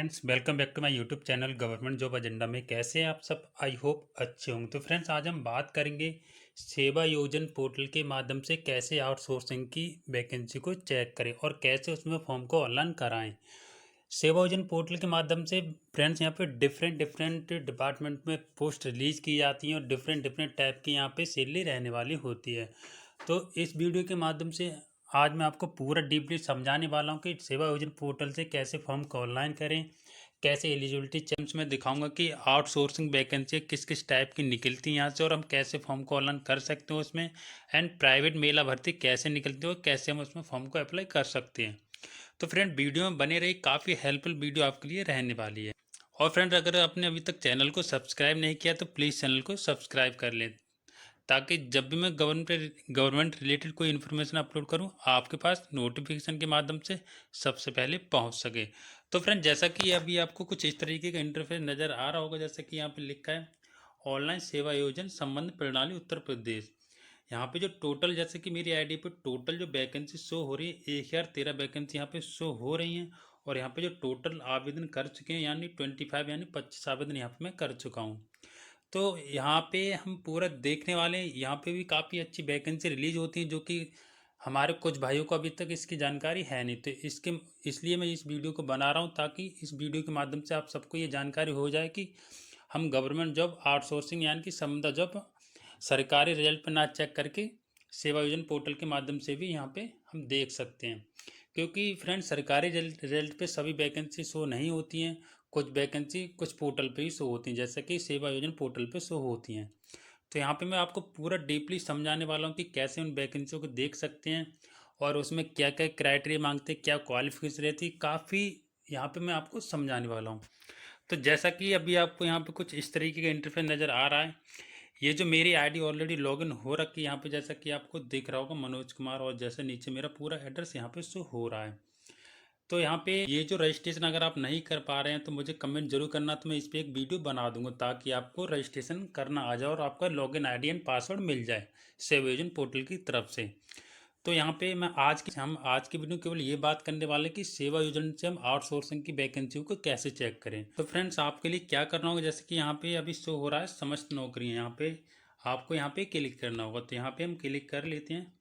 Friends, welcome back to my YouTube channel government job agenda में। कैसे हैं आप सब? आई होप अच्छे होंगे। तो फ्रेंड्स, आज हम बात करेंगे सेवा योजन पोर्टल के माध्यम से कैसे आउटसोर्सिंग की वैकेंसी को चेक करें और कैसे उसमें फॉर्म को ऑनलाइन कराएं। सेवा योजन पोर्टल के माध्यम से फ्रेंड्स यहाँ पे डिफरेंट डिफरेंट डिपार्टमेंट में पोस्ट रिलीज की जाती हैं और डिफरेंट डिफरेंट टाइप की यहाँ पे सैलरी रहने वाली होती है। तो इस वीडियो के माध्यम से आज मैं आपको पूरा डीपली समझाने वाला हूँ कि सेवा योजन पोर्टल से कैसे फॉर्म को ऑनलाइन करें, कैसे एलिजिबिलिटी चेक्स में दिखाऊंगा कि आउटसोर्सिंग वैकेंसी किस किस टाइप की निकलती हैं यहाँ से और हम कैसे फॉर्म को ऑनलाइन कर सकते हो उसमें, एंड प्राइवेट मेला भर्ती कैसे निकलती हो, कैसे हम उसमें फॉर्म को अप्लाई कर सकते हैं। तो फ्रेंड, वीडियो में बने रही, काफ़ी हेल्पफुल वीडियो आपके लिए रहने वाली है। और फ्रेंड, अगर आपने अभी तक चैनल को सब्सक्राइब नहीं किया तो प्लीज़ चैनल को सब्सक्राइब कर लें, ताकि जब भी मैं गवर्नमेंट रिलेटेड कोई इन्फॉर्मेशन अपलोड करूं आपके पास नोटिफिकेशन के माध्यम से सबसे पहले पहुंच सके। तो फ्रेंड, जैसा कि अभी आपको कुछ इस तरीके का इंटरफेस नज़र आ रहा होगा, जैसे कि यहाँ पे लिखा है ऑनलाइन सेवा योजन संबंध प्रणाली उत्तर प्रदेश। यहाँ पे जो टोटल, जैसे कि मेरी आईडी पे टोटल जो वैकेंसी शो हो रही है 1013 वैकेंसी यहाँ पे शो हो रही हैं। और यहाँ पे जो टोटल आवेदन कर चुके हैं यानी 25 यानी 25 आवेदन यहाँ पे मैं कर चुका हूँ। तो यहाँ पे हम पूरा देखने वाले हैं। यहाँ पे भी काफ़ी अच्छी वैकेंसी रिलीज होती है, जो कि हमारे कुछ भाइयों को अभी तक इसकी जानकारी है नहीं। तो इसलिए मैं इस वीडियो को बना रहा हूँ, ताकि इस वीडियो के माध्यम से आप सबको ये जानकारी हो जाए कि हम गवर्नमेंट जॉब आउटसोर्सिंग यानी कि संबंधा जॉब सरकारी रिजल्ट पर ना चेक करके सेवा योजन पोर्टल के माध्यम से भी यहाँ पे हम देख सकते हैं। क्योंकि फ्रेंड, सरकारी रिजल्ट पे सभी वैकेंसी शो नहीं होती हैं। कुछ वैकेंसी कुछ पोर्टल पे ही शो होती हैं, जैसे कि सेवा योजन पोर्टल पे शो होती हैं। तो यहाँ पे मैं आपको पूरा डीपली समझाने वाला हूँ कि कैसे उन वैकेंसियों को देख सकते हैं और उसमें क्या क्या क्राइटेरिया मांगते हैं, क्या क्वालिफिकेशन रहती है, काफ़ी यहाँ पे मैं आपको समझाने वाला हूँ। तो जैसा कि अभी आपको यहाँ पे कुछ इस तरीके का इंटरफेस नज़र आ रहा है। ये जो मेरी आईडी ऑलरेडी लॉगिन हो रखी है यहाँ पे, जैसा कि आपको दिख रहा होगा मनोज कुमार, और जैसे नीचे मेरा पूरा एड्रेस यहाँ पे शो हो रहा है। तो यहाँ पे ये जो रजिस्ट्रेशन अगर आप नहीं कर पा रहे हैं तो मुझे कमेंट जरूर करना, तो मैं इस पर एक वीडियो बना दूंगा ताकि आपको रजिस्ट्रेशन करना आ जाए और आपका लॉगिन आईडी एंड पासवर्ड मिल जाए सेवा योजन पोर्टल की तरफ से। तो यहाँ पे हम आज की वीडियो केवल ये बात करने वाले कि सेवा योजना से हम आउटसोर्सिंग की वैकेंसियों को कैसे चेक करें। तो फ्रेंड्स, आपके लिए क्या करना होगा, जैसे कि यहाँ पे अभी शो हो रहा है समस्त नौकरियाँ, यहाँ पे आपको यहाँ पे क्लिक करना होगा। तो यहाँ पे हम क्लिक कर लेते हैं।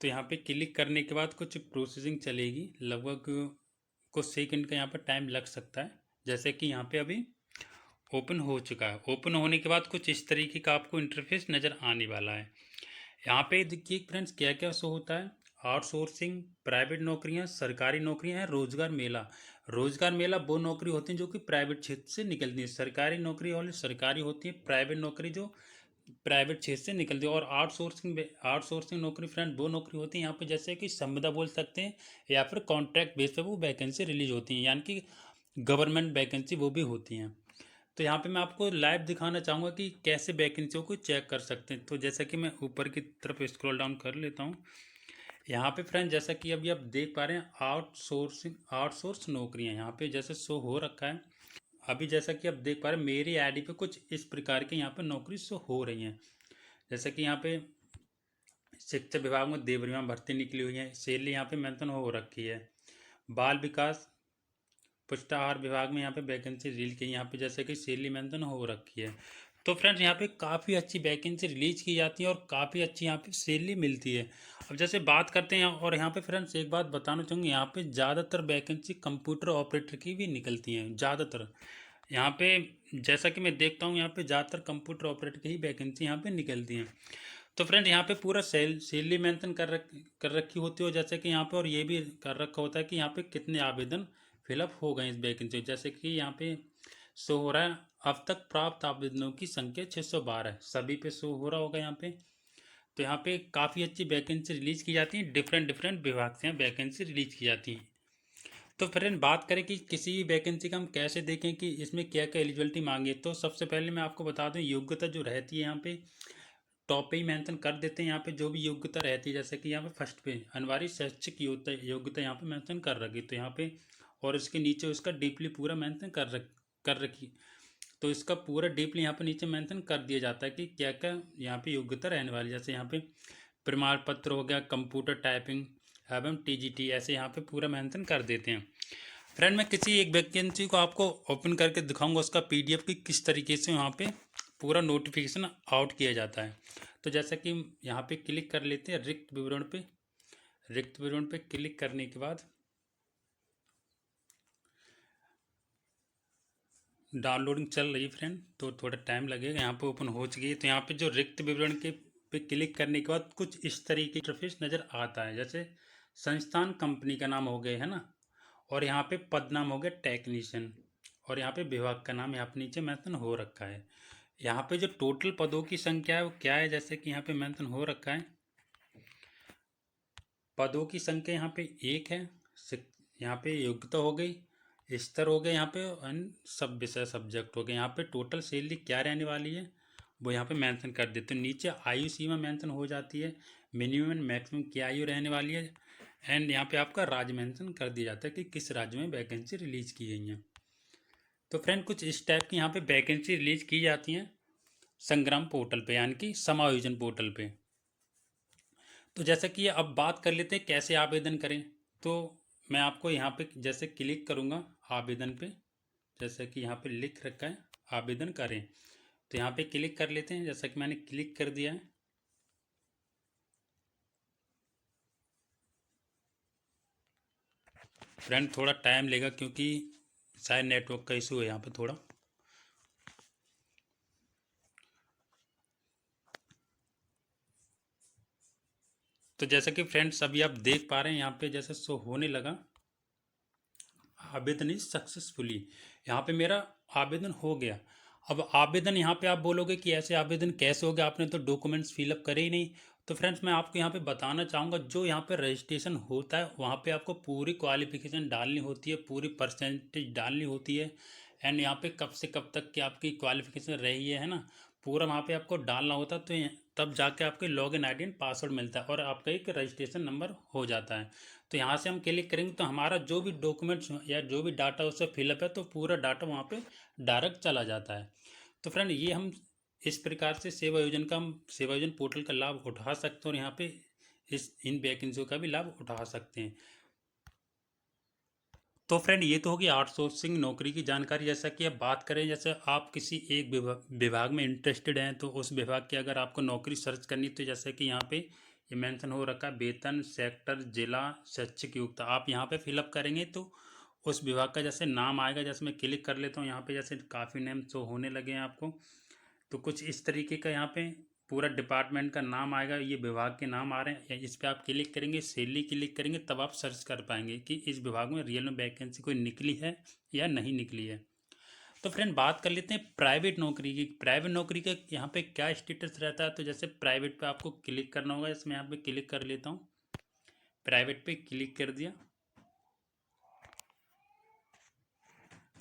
तो यहाँ पे क्लिक करने के बाद कुछ प्रोसेसिंग चलेगी, लगभग कुछ सेकंड का यहाँ पर टाइम लग सकता है। जैसे कि यहाँ पे अभी ओपन हो चुका है। ओपन होने के बाद कुछ इस तरीके का आपको इंटरफेस नज़र आने वाला है। यहाँ पे देखिए फ्रेंड्स, क्या क्या शो होता है। आउटसोर्सिंग, प्राइवेट नौकरियाँ, सरकारी नौकरियाँ हैं, रोजगार मेला। रोजगार मेला वो नौकरी होती है जो कि प्राइवेट क्षेत्र से निकलती है। सरकारी नौकरी वाली सरकारी होती है, प्राइवेट नौकरी जो प्राइवेट क्षेत्र से निकलती है। और आउटसोर्सिंग नौकरी फ्रेंड वो नौकरी होती है यहाँ पे, जैसे कि संविदा बोल सकते हैं, या फिर कॉन्ट्रैक्ट बेस पे वो वैकेंसी रिलीज होती हैं, यानी कि गवर्नमेंट वैकेंसी वो भी होती हैं। तो यहाँ पे मैं आपको लाइव दिखाना चाहूँगा कि कैसे वैकेंसियों को चेक कर सकते हैं। तो जैसा कि मैं ऊपर की तरफ स्क्रॉल डाउन कर लेता हूँ। यहाँ पे फ्रेंड, जैसा कि अभी आप देख पा रहे हैं आउटसोर्स नौकरियाँ यहाँ पे जैसे शो हो रखा है। अभी जैसा कि आप देख पा रहे हैं मेरी आईडी पे कुछ इस प्रकार के यहाँ पे नौकरी शो हो रही हैं। जैसे कि यहाँ पे शिक्षा विभाग में देवरिया भर्ती निकली हुई है, सैलरी यहाँ पे मेंशन हो रखी है। बाल विकास पुष्टाहार विभाग में यहाँ पे वैकेंसी रिलीज की, यहाँ पे जैसे कि सैलरी मेंशन हो रखी है। तो फ्रेंड्स, यहाँ पे काफ़ी अच्छी वैकेंसी रिलीज की जाती है और काफ़ी अच्छी यहाँ पे सैलरी मिलती है। अब जैसे बात करते हैं, और यहाँ पे फ्रेंड्स एक बात बताना चाहूँगी, यहाँ पे ज़्यादातर वैकेंसी कंप्यूटर ऑपरेटर की भी निकलती हैं ज़्यादातर। यहाँ पे जैसा कि मैं देखता हूँ यहाँ पे ज़्यादातर कंप्यूटर ऑपरेटर की ही वैकेंसी यहाँ पे निकलती हैं। तो फ्रेंड, यहाँ पे पूरा सैलरी मेंशन कर रखी होती है, जैसे कि यहाँ पे और ये भी कर रखा होता है कि यहाँ पे कितने आवेदन फिलअप हो गए इस वैकेंसी। जैसे कि यहाँ पे शो हो रहा है अब तक प्राप्त आवेदनों की संख्या 612, सभी पे शो हो रहा होगा यहाँ पे। तो यहाँ पे काफ़ी अच्छी वैकेंसी रिलीज की जाती है, डिफरेंट डिफरेंट विभाग से वैकेंसी रिलीज की जाती है। तो फ्रेंड, बात करें कि किसी भी वैकेंसी का हम कैसे देखें कि इसमें क्या क्या एलिजिबिलिटी मांगी है, तो सबसे पहले मैं आपको बता दूं योग्यता जो रहती है यहाँ पे टॉप पे ही मेंशन कर देते हैं। यहाँ पे जो भी योग्यता रहती है, जैसे कि यहाँ पे फर्स्ट पे अनिवार्य शैक्षिक योग्यता यहाँ पे मेंशन कर रखी, तो यहाँ पे और इसके नीचे उसका डीपली पूरा मेंशन कर रखी। तो इसका पूरा डीपली यहाँ पे नीचे मेंशन कर दिया जाता है कि क्या क्या यहाँ पे योग्यता रहने वाली है। जैसे यहाँ पे प्रमाण पत्र हो गया, कंप्यूटर टाइपिंग एवं टीजीटी, ऐसे यहाँ पे पूरा मेंशन कर देते हैं। फ्रेंड मैं किसी एक वैकेंसी को आपको ओपन करके दिखाऊंगा उसका पीडीएफ की किस तरीके से वहाँ पे पूरा नोटिफिकेशन आउट किया जाता है। तो जैसा कि यहाँ पे क्लिक कर लेते हैं रिक्त विवरण पे। रिक्त विवरण पे क्लिक करने के बाद डाउनलोडिंग चल रही है फ्रेंड, तो थोड़ा टाइम लगेगा। यहाँ पे ओपन हो चुकी है। तो यहाँ पे जो रिक्त विवरण के पे क्लिक करने के बाद कुछ इस तरीके की इंटरफेस नज़र आता है। जैसे संस्थान कंपनी का नाम हो गया है ना, और यहाँ पे पद नाम हो गया टेक्नीशियन, और यहाँ पे विभाग का नाम यहाँ पे नीचे मेंशन हो रखा है। यहाँ पे जो टोटल पदों की संख्या है वो क्या है, जैसे कि यहाँ पे मेंशन हो रखा है पदों की संख्या यहाँ पे 1 है। यहाँ पे योग्यता हो गई, स्तर हो गया यहाँ पे, और सब विषय सब्जेक्ट हो गए। यहाँ पे टोटल सैलरी क्या रहने वाली है वो यहाँ पे मेंशन कर देते हैं। नीचे आयु सीमा मेंशन हो जाती है, मिनिमम एंड मैक्सिमम क्या आयु रहने वाली है, एंड यहाँ पे आपका राज्य मेंशन कर दिया जाता है कि किस राज्य में वैकेंसी रिलीज की गई है। तो फ्रेंड कुछ इस टाइप की यहाँ पे वैकेंसी रिलीज की जाती हैं संग्राम पोर्टल पे, यानी कि समायोजन पोर्टल पे। तो जैसा कि अब बात कर लेते हैं कैसे आवेदन करें। तो मैं आपको यहाँ पे जैसे क्लिक करूँगा आवेदन पे, जैसा कि यहाँ पे लिख रखा है आवेदन करें, तो यहाँ पे क्लिक कर लेते हैं। जैसा कि मैंने क्लिक कर दिया है। फ्रेंड थोड़ा टाइम लेगा क्योंकि शायद नेटवर्क का इशू है यहाँ पे थोड़ा। तो जैसा कि फ्रेंड्स अभी आप देख पा रहे हैं यहाँ पे जैसे शो होने लगा आवेदन इज सक्सेसफुली, यहाँ पे मेरा आवेदन हो गया। अब आवेदन यहाँ पे आप बोलोगे कि ऐसे आवेदन कैसे हो गया, आपने तो डॉक्यूमेंट्स फिलअप करे ही नहीं। तो फ्रेंड्स मैं आपको यहाँ पे बताना चाहूँगा, जो यहाँ पे रजिस्ट्रेशन होता है वहाँ पे आपको पूरी क्वालिफिकेशन डालनी होती है, पूरी परसेंटेज डालनी होती है, एंड यहाँ पे कब से कब तक की आपकी क्वालिफिकेशन रही है ना, पूरा वहाँ पे आपको डालना होता है। तो तब जाके आपके लॉगिन आईडी एंड पासवर्ड मिलता है और आपका एक रजिस्ट्रेशन नंबर हो जाता है। तो यहाँ से हम क्लिक करेंगे तो हमारा जो भी डॉक्यूमेंट्स या जो भी डाटा उससे फिलअप है तो पूरा डाटा वहाँ पे डायरेक्ट चला जाता है। तो फ्रेंड ये हम इस प्रकार से सेवा योजना का, हम सेवा योजना पोर्टल का लाभ उठा सकते हैं और यहाँ पे इन वैकेंसियों का भी लाभ उठा सकते हैं। तो फ्रेंड ये तो होगी आउटसोर्सिंग नौकरी की जानकारी। जैसा कि अब बात करें, जैसे आप किसी एक विभाग में इंटरेस्टेड हैं तो उस विभाग की अगर आपको नौकरी सर्च करनी, तो जैसे कि यहाँ पे ये मेंशन हो रखा है वेतन सेक्टर जिला शैक्षिक योग्यता, आप यहाँ पे फिलअप करेंगे तो उस विभाग का जैसे नाम आएगा। जैसे मैं क्लिक कर लेता हूँ यहाँ पे, जैसे काफ़ी नेम शो होने लगे हैं आपको, तो कुछ इस तरीके का यहाँ पे पूरा डिपार्टमेंट का नाम आएगा, ये विभाग के नाम आ रहे हैं। इस पर आप क्लिक करेंगे, सैलरी क्लिक करेंगे, तब आप सर्च कर पाएंगे कि इस विभाग में रियल में वैकेंसी कोई निकली है या नहीं निकली है। तो फ्रेंड बात कर लेते हैं प्राइवेट नौकरी की। प्राइवेट नौकरी का यहाँ पे क्या स्टेटस रहता है, तो जैसे प्राइवेट पे आपको क्लिक करना होगा। इसमें यहाँ पे क्लिक कर लेता हूँ, प्राइवेट पे क्लिक कर दिया।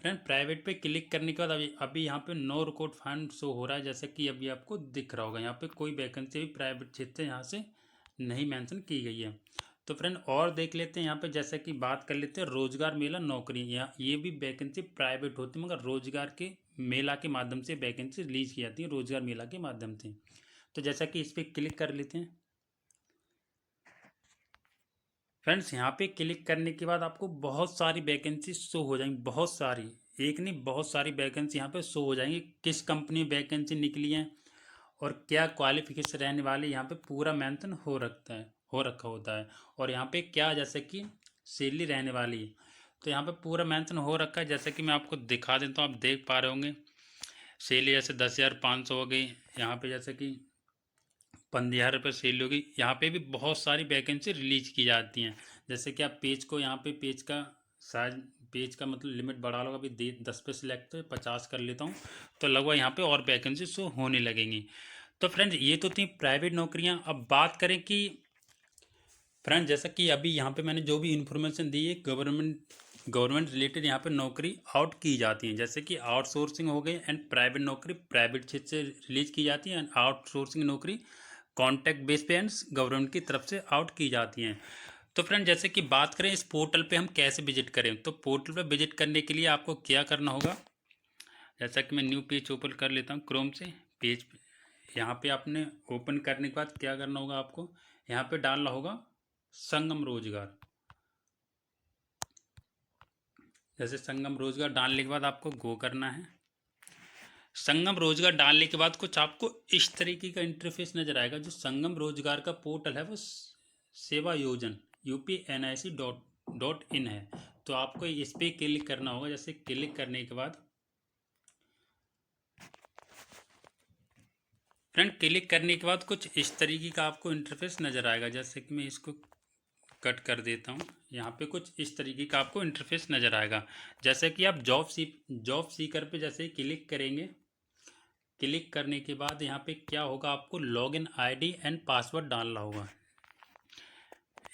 फ्रेंड प्राइवेट पे क्लिक करने के बाद अभी अभी यहाँ पे नो रिकॉर्ड फाइंड शो हो रहा है, जैसे कि अभी आपको दिख रहा होगा। यहाँ पे कोई वैकेंसी भी प्राइवेट क्षेत्र यहाँ से नहीं मेंशन की गई है। तो फ्रेंड और देख लेते हैं यहाँ पे, जैसे कि बात कर लेते हैं रोजगार मेला नौकरी। यहाँ ये भी वैकेंसी प्राइवेट होती है, मगर रोजगार के मेला के माध्यम से वैकेंसी रिलीज की जाती है, रोजगार मेला के माध्यम से। तो जैसा कि इस पर क्लिक कर लेते हैं। फ्रेंड्स यहाँ पे क्लिक करने के बाद आपको बहुत सारी वैकेंसी शो हो जाएंगी, बहुत सारी, एक नहीं बहुत सारी वैकेंसी यहाँ पे शो हो जाएंगी। किस कंपनी में वैकेंसी निकली है और क्या क्वालिफिकेशन रहने वाली, यहाँ पे पूरा मेंशन हो रखा होता है। और यहाँ पे क्या जैसे कि सैलरी रहने वाली है, तो यहाँ पे पूरा मेंशन हो रखा है। जैसे कि मैं आपको दिखा देता हूँ, आप देख पा रहे होंगे सैलरी जैसे 10,500 हो गई, यहाँ पे जैसे कि 15,000 रुपये सैलरी होगी। यहाँ पे भी बहुत सारी वैकेंसी रिलीज की जाती हैं। जैसे कि आप पेज को, यहाँ पे पेज का साइज, पेज का मतलब लिमिट बढ़ा लो, अभी 10 पे सिलेक्ट तो 50 कर लेता हूँ, तो लगभग यहाँ पे और वैकेंसी शो होने लगेंगी। तो फ्रेंड्स ये तो थी प्राइवेट नौकरियाँ। अब बात करें कि फ्रेंड जैसा कि अभी यहाँ पे मैंने जो भी इन्फॉर्मेशन दी है, गवर्नमेंट रिलेटेड यहाँ पे नौकरी आउट की जाती है। जैसे कि आउटसोर्सिंग हो गई, एंड प्राइवेट नौकरी प्राइवेट क्षेत्र से रिलीज की जाती है, एंड आउटसोर्सिंग नौकरी कॉन्टैक्ट बेस पे एंड गवर्नमेंट की तरफ से आउट की जाती हैं। तो फ्रेंड जैसे कि बात करें इस पोर्टल पे हम कैसे विजिट करें, तो पोर्टल पे विजिट करने के लिए आपको क्या करना होगा, जैसा कि मैं न्यू पेज ओपन कर लेता हूँ क्रोम से। पेज यहाँ पे आपने ओपन करने के बाद क्या करना होगा आपको, यहाँ पे डालना होगा संगम रोजगार। जैसे संगम रोजगार डालने के बाद आपको गो करना है। संगम रोजगार डालने के बाद कुछ आपको इस तरीके का इंटरफेस नजर आएगा। जो संगम रोजगार का पोर्टल है वो सेवा योजन UPNIC.in है। तो आपको इस पे क्लिक करना होगा। जैसे क्लिक करने के बाद फ्रेंड, क्लिक करने के बाद कुछ इस तरीके का आपको इंटरफेस नज़र आएगा। जैसे कि मैं इसको कट कर देता हूँ। यहाँ पे कुछ इस तरीके का आपको इंटरफेस नज़र आएगा। जैसे कि आप जॉब सीकर पे जैसे क्लिक करेंगे, क्लिक करने के बाद यहाँ पे क्या होगा, आपको लॉगिन आईडी एंड पासवर्ड डालना होगा।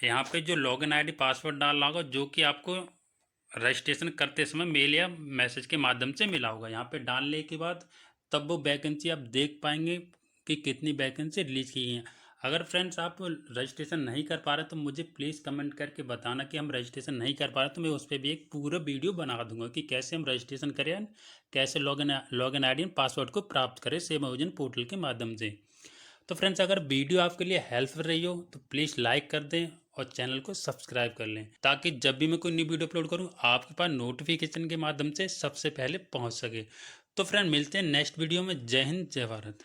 यहाँ पे जो लॉगिन आईडी पासवर्ड डालना होगा जो कि आपको रजिस्ट्रेशन करते समय मेल या मैसेज के माध्यम से मिला होगा। यहाँ पे डालने के बाद तब वो वैकेंसी आप देख पाएंगे कि कितनी वैकेंसी रिलीज की गई हैं। अगर फ्रेंड्स आप रजिस्ट्रेशन नहीं कर पा रहे तो मुझे प्लीज़ कमेंट करके बताना कि हम रजिस्ट्रेशन नहीं कर पा रहे, तो मैं उस पर भी एक पूरा वीडियो बना दूंगा कि कैसे हम रजिस्ट्रेशन करें, कैसे लॉगिन आईडी एंड पासवर्ड को प्राप्त करें सेवा योजन पोर्टल के माध्यम से। तो फ्रेंड्स, अगर वीडियो आपके लिए हेल्पफुल रही हो तो प्लीज़ लाइक कर दें और चैनल को सब्सक्राइब कर लें, ताकि जब भी मैं कोई न्यू वीडियो अपलोड करूं आपके पास नोटिफिकेशन के माध्यम से सबसे पहले पहुंच सके। तो फ्रेंड, मिलते हैं नेक्स्ट वीडियो में। जय हिंद, जय भारत।